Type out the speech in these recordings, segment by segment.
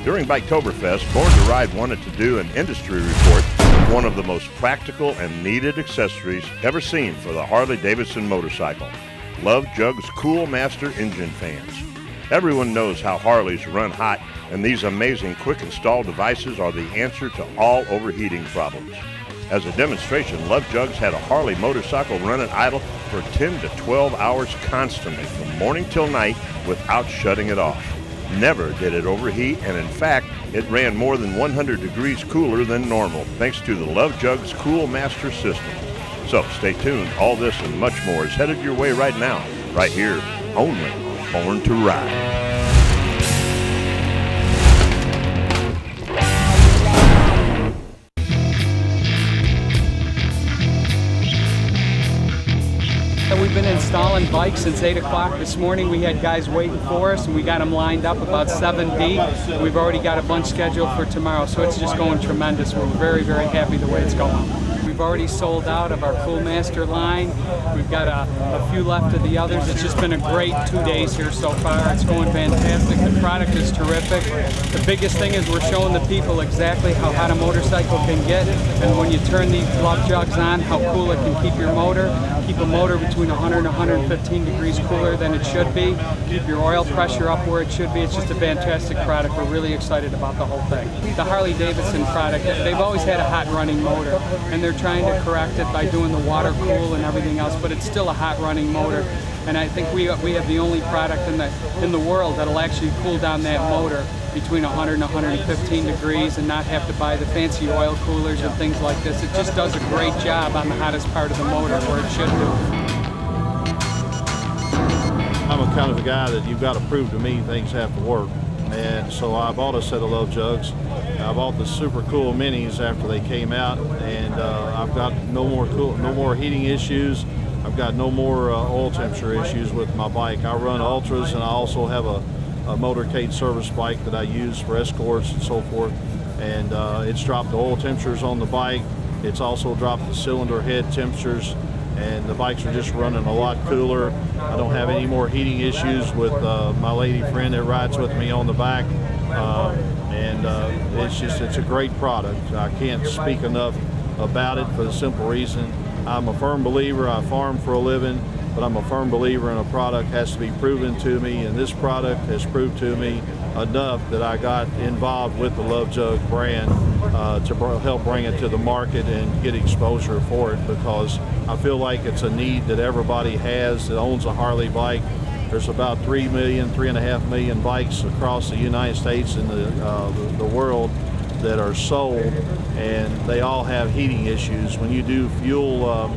During Biketoberfest, Born to Ride wanted to do an industry report of one of the most practical and needed accessories ever seen for the Harley-Davidson motorcycle, Love-Jugs Cool Master engine fans. Everyone knows how Harleys run hot, and these amazing quick install devices are the answer to all overheating problems. As a demonstration, Love-Jugs had a Harley motorcycle run at idle for 10 to 12 hours constantly from morning till night without shutting it off. Never did it overheat, and in fact, it ran more than 100 degrees cooler than normal thanks to the Love-Jugs Cool Master system. So stay tuned. All this and much more is headed your way right now, right here, only Born to Ride. We've been installing bikes since 8 o'clock this morning. We had guys waiting for us, and we got them lined up about 7 deep. We've already got a bunch scheduled for tomorrow, so it's just going tremendous. We're very, very happy the way it's going. We've already sold out of our Cool Master line. We've got a few left of the others. It's just been a great 2 days here so far. It's going fantastic. The product is terrific. The biggest thing is we're showing the people exactly how hot a motorcycle can get, and when you turn these Love-Jugs on, how cool it can keep your motor. Keep a motor between 100 and 115 degrees cooler than it should be. Keep your oil pressure up where it should be. It's just a fantastic product. We're really excited about the whole thing. The Harley-Davidson product, they've always had a hot running motor, and they're trying to correct it by doing the water cool and everything else, but it's still a hot running motor. And I think we have the only product in the world that'll actually cool down that motor between 100 and 115 degrees and not have to buy the fancy oil coolers and things like this. It just does a great job on the hottest part of the motor where it should do. I'm a kind of a guy that you've got to prove to me things have to work. And so I bought a set of Love-Jugs. I bought the super cool minis after they came out, and I've got no more heating issues. I've got no more oil temperature issues with my bike. I run ultras, and I also have a motorcade service bike that I use for escorts and so forth. And it's dropped the oil temperatures on the bike. It's also dropped the cylinder head temperatures, and the bikes are just running a lot cooler. I don't have any more heating issues with my lady friend that rides with me on the back. It's a great product. I can't speak enough about it for the simple reason I'm a firm believer. I farm for a living, but I'm a firm believer in a product has to be proven to me, and this product has proved to me enough that I got involved with the Love-Jug brand to help bring it to the market and get exposure for it, because I feel like it's a need that everybody has that owns a Harley bike. There's about 3.5 million bikes across the United States and the world that are sold, and they all have heating issues. When you do fuel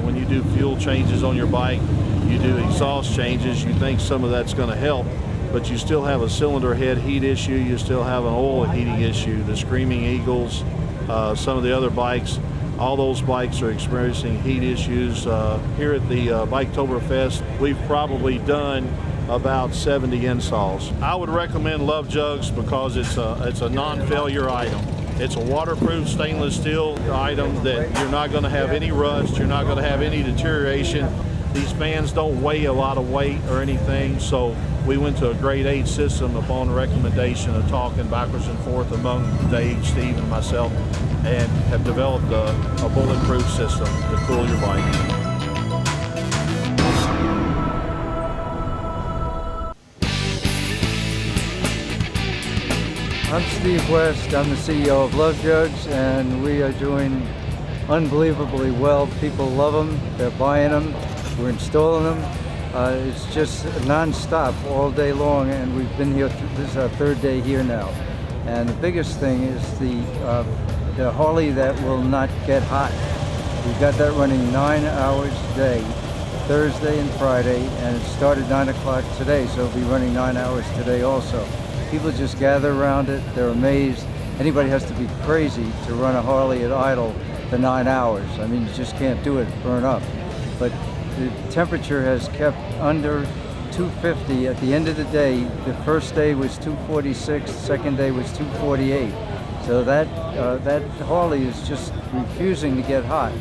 when you do fuel changes on your bike, you do exhaust changes, you think some of that's going to help, but you still have a cylinder head heat issue, you still have an oil heating issue. The Screaming Eagles, some of the other bikes, all those bikes are experiencing heat issues. Here at the Biketoberfest, we've probably done about 70 installs. I would recommend Love-Jugs because it's a non-failure item. It's a waterproof stainless steel item that you're not going to have any rust, you're not going to have any deterioration. These fans don't weigh a lot of weight or anything, so we went to a grade 8 system upon the recommendation of talking backwards and forth among Dave, Steve, and myself, and have developed a bulletproof system to cool your bike. I'm Steve West. I'm the CEO of Love-Jugs, and we are doing unbelievably well. People love them. They're buying them. We're installing them. It's just non-stop all day long, and we've been here. This is our third day here now. And the biggest thing is the Harley that will not get hot. We've got that running 9 hours a day, Thursday and Friday, and it started 9 o'clock today, so it'll be running 9 hours today also. People just gather around it, they're amazed. Anybody has to be crazy to run a Harley at idle for 9 hours. I mean, you just can't do it, burn up. But the temperature has kept under 250 at the end of the day. The first day was 246, the second day was 248. So that Harley is just refusing to get hot.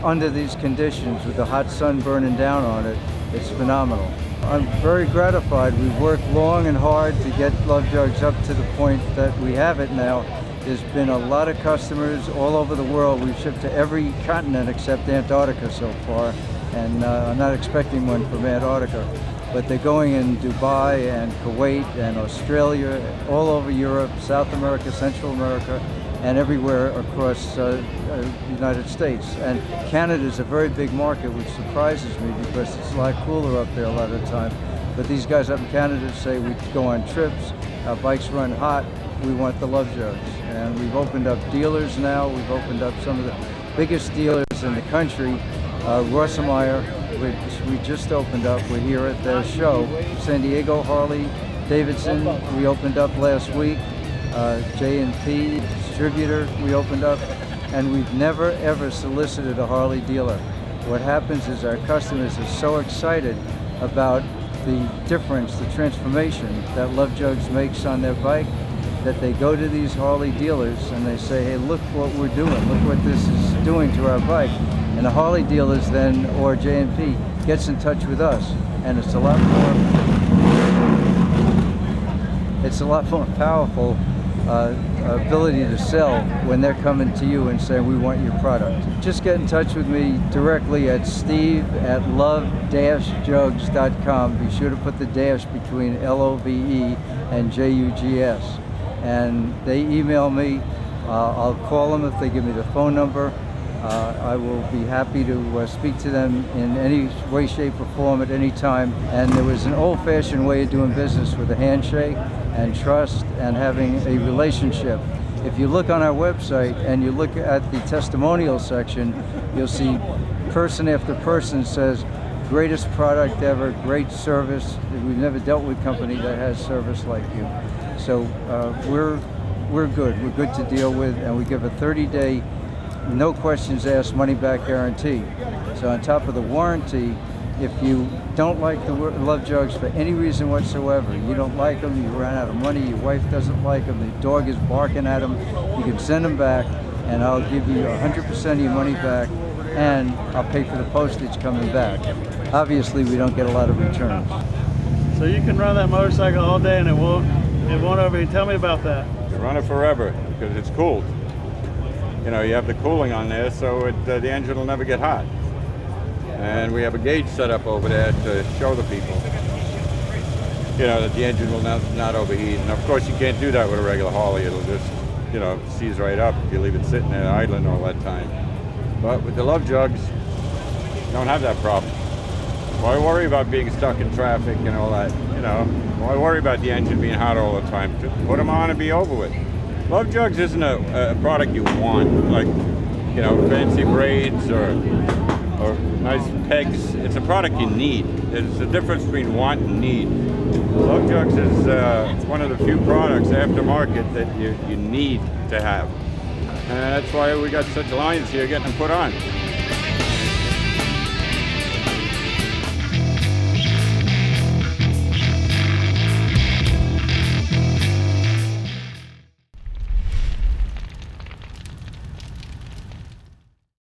Under these conditions, with the hot sun burning down on it, it's phenomenal. I'm very gratified. We've worked long and hard to get Love-Jugs up to the point that we have it now. There's been a lot of customers all over the world. We've shipped to every continent except Antarctica so far, and I'm not expecting one from Antarctica. But they're going in Dubai and Kuwait and Australia, all over Europe, South America, Central America, and everywhere across the United States. And Canada is a very big market, which surprises me because it's a lot cooler up there a lot of the time. But these guys up in Canada say we go on trips, our bikes run hot, we want the Love-Jugs. And we've opened up dealers now. We've opened up some of the biggest dealers in the country. Rossemeyer, which we just opened up. We're here at their show. San Diego Harley Davidson, we opened up last week. J&P distributor, we opened up. And we've never ever solicited a Harley dealer. What happens is our customers are so excited about the difference, the transformation that Love-Jugs makes on their bike, that they go to these Harley dealers and they say, hey, look what we're doing, look what this is doing to our bike. And the Harley dealers then, or J&P, gets in touch with us, and it's a lot more powerful ability to sell when they're coming to you and saying, we want your product. Just get in touch with me directly at steve@love-jugs.com. Be sure to put the dash between LOVE and JUGS. And they email me. I'll call them if they give me the phone number. I will be happy to speak to them in any way, shape, or form at any time. And there was an old-fashioned way of doing business with a handshake and trust and having a relationship. If you look on our website and you look at the testimonial section, you'll see person after person says, greatest product ever, great service. We've never dealt with a company that has service like you. So we're good. We're good to deal with, and we give a 30-day, no questions asked, money-back guarantee. So on top of the warranty, if you don't like the Love-Jugs for any reason whatsoever, you don't like them, you ran out of money, your wife doesn't like them, the dog is barking at them, you can send them back, and I'll give you 100% of your money back, and I'll pay for the postage coming back. Obviously, we don't get a lot of returns. So you can run that motorcycle all day and it won't overheat. Tell me about that. You run it forever because it's cooled. You know, you have the cooling on there, so the engine will never get hot. And we have a gauge set up over there to show the people, you know, that the engine will not overheat. And of course, you can't do that with a regular Harley. It'll just, you know, seize right up if you leave it sitting there idling all that time. But with the Love-Jugs, you don't have that problem. Why worry about being stuck in traffic and all that, you know? Why worry about the engine being hot all the time? Just put them on and be over with. Love-Jugs isn't a product you want, like, you know, fancy braids or nice pegs. It's a product you need. There's a difference between want and need. Love-Jugs is one of the few products aftermarket that you need to have. And that's why we got such lines here getting them put on.